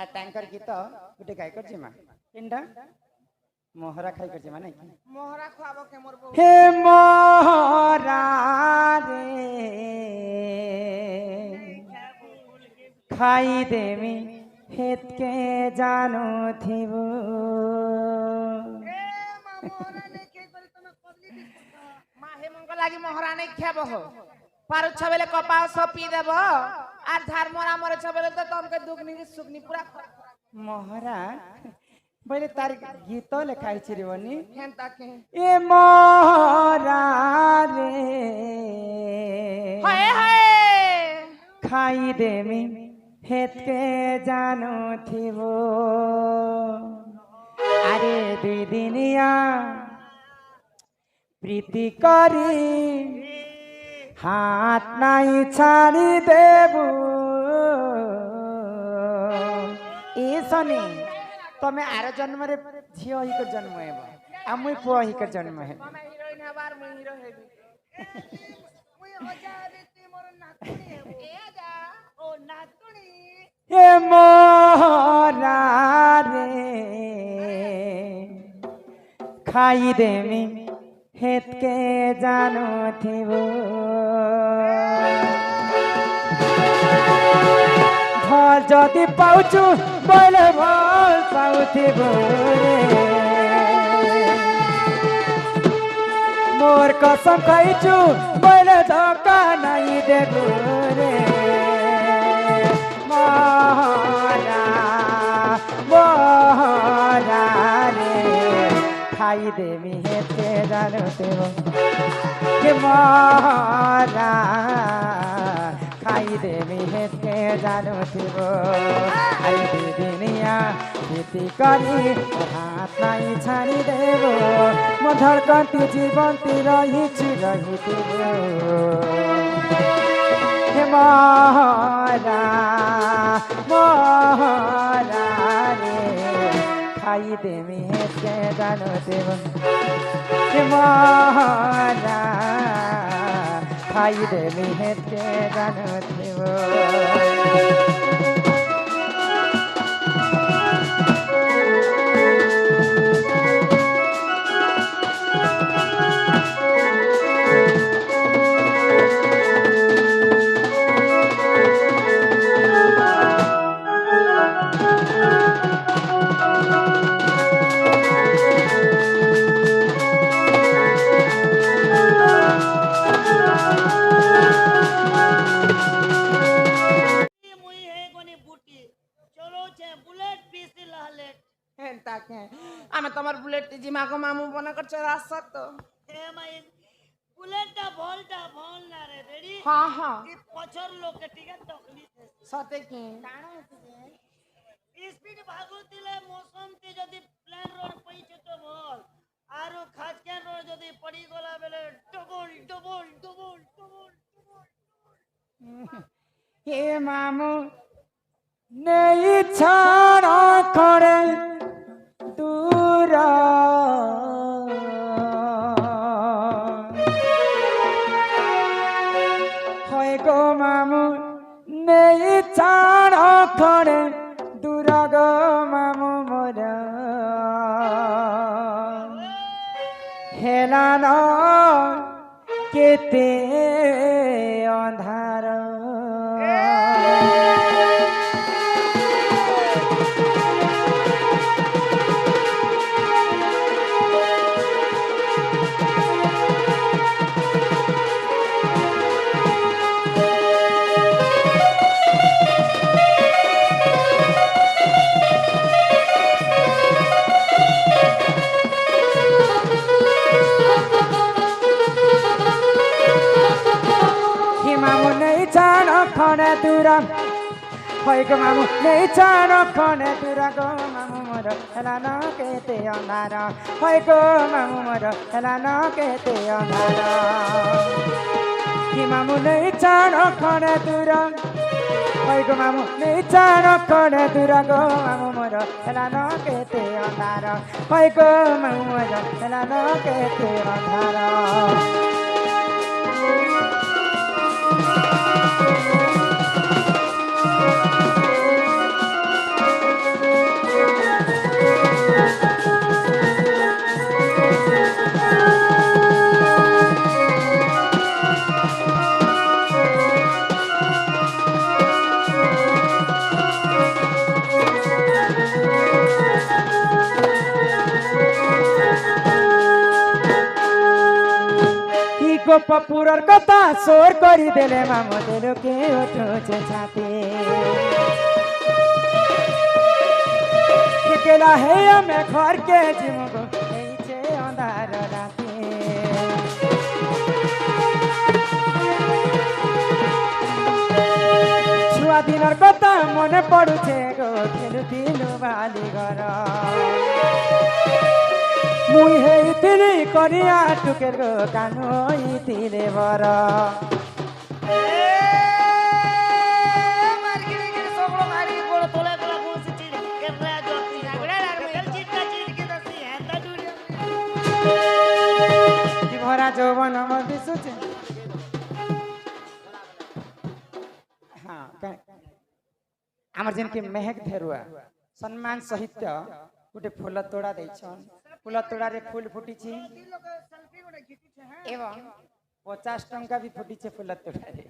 आ tanker गीत गोटे गाय कर जिमा केनटा मोहरा खाई कर जिमा नहीं मोहरा खुआबो के मोर बहु हे मोहरा रे खाई देमी हेत के जानो थिबो ए मा मोहरा नहीं के करी तमे कबली दिस मा हे मंगल लागी मोहरा नहीं खाबो हो पारु छबेले कपाव सब पी देबो आर झार मोरा मरे छबेले तो तुमके दुगनी सुगनी पूरा मोहरा पहले तार गीत लिखाई छी बनी हेंता के ए मोहरा रे हाय हाय खाई देमी हेत के जानो थिबो अरे दुई दिनिया प्रीति करी हाथ नहीं छाड़ी देबू ए सनी तमे आर जन्म रे झियो ही कर जन्म हेबो आ मुई पुआ ही कर जन्म हेबो तमे हीरोइन हबार मुई हीरो हेबी मुई अजा रीति मोर नातुनी हेबो ए अजा ओ नातुनी ए मोहरा रे खाई देमी हेत के जानो थिबो भल जदि पाउछु बोले भल पाउथिबो रे मोर कसम खाइछु बोले धोका नहीं देबो रे मोहरा मोहरा रे खाई देमी हेते जानो थिबो के मोहरा खाई देमी हेते जानो थिबो आई दिनिया खेती करी हाथ नहीं छाड़ी देबो म धड़कती जीवंती रही थिबो हे मोहरा मोहरा रे खाई देमी हेते जानो थिबो हे मोहरा खाई देमी हेते जानो थिबो हेंता के आमे तमर बुलेट जिमा को मामू बना कर चला सत ए माई बुलेटटा भलटा भल ना रे रेडी हां हां ई पछर लोग के टिकट तकलीफ है सते के स्पीड भागुतिले मौसम ती जदी प्लान रोड पइछ तो भल आरो खासके रोड जदी पड़ी गला बेले डबल डबल डबल डबल हे मामू नहीं छाड़ा करे दूर होय गो मामू नहीं छाड़ा करे दूर गो मामू मोर हेला न केते अंधार खने दूरा होय गो मामू नहीं जानो खने दूरा गो मामू मोर हेला न केते अंधार होय गो मामू मोर हेला न केते अंधार कि मामू नहीं जानो खने दूरा होय गो मामू नहीं जानो खने दूरा गो मामू मोर हेला न केते अंधार होय गो मामू मोर हेला न केते अंधार গোপপুরর কথা সোর করি দেলে মামু দেলকে উঠুছে ছাতে কেলা হে আমি ঘর কে জিমগো এইছে অন্ধার রাতে ছুয়া দিনের কথা মনে পড়ুছে গো খেলুতিলু বালি ঘর মুই হেইতিলি করিয়া টুকের গো কানু হইতিলে বড় ভরা যৌবন আমার দিশুছে হ্যাঁ আমার যেনকে মেহেক ধেরুয়া সম্মান সহিত গোটে ফুল তোড়া ଦେଇଛନ୍ ফুল তোড়ারে ফুল ফুটিছি এবং 50 ଟଙ୍କା ବି ଫୁଟିছে ফুল তোড়ারে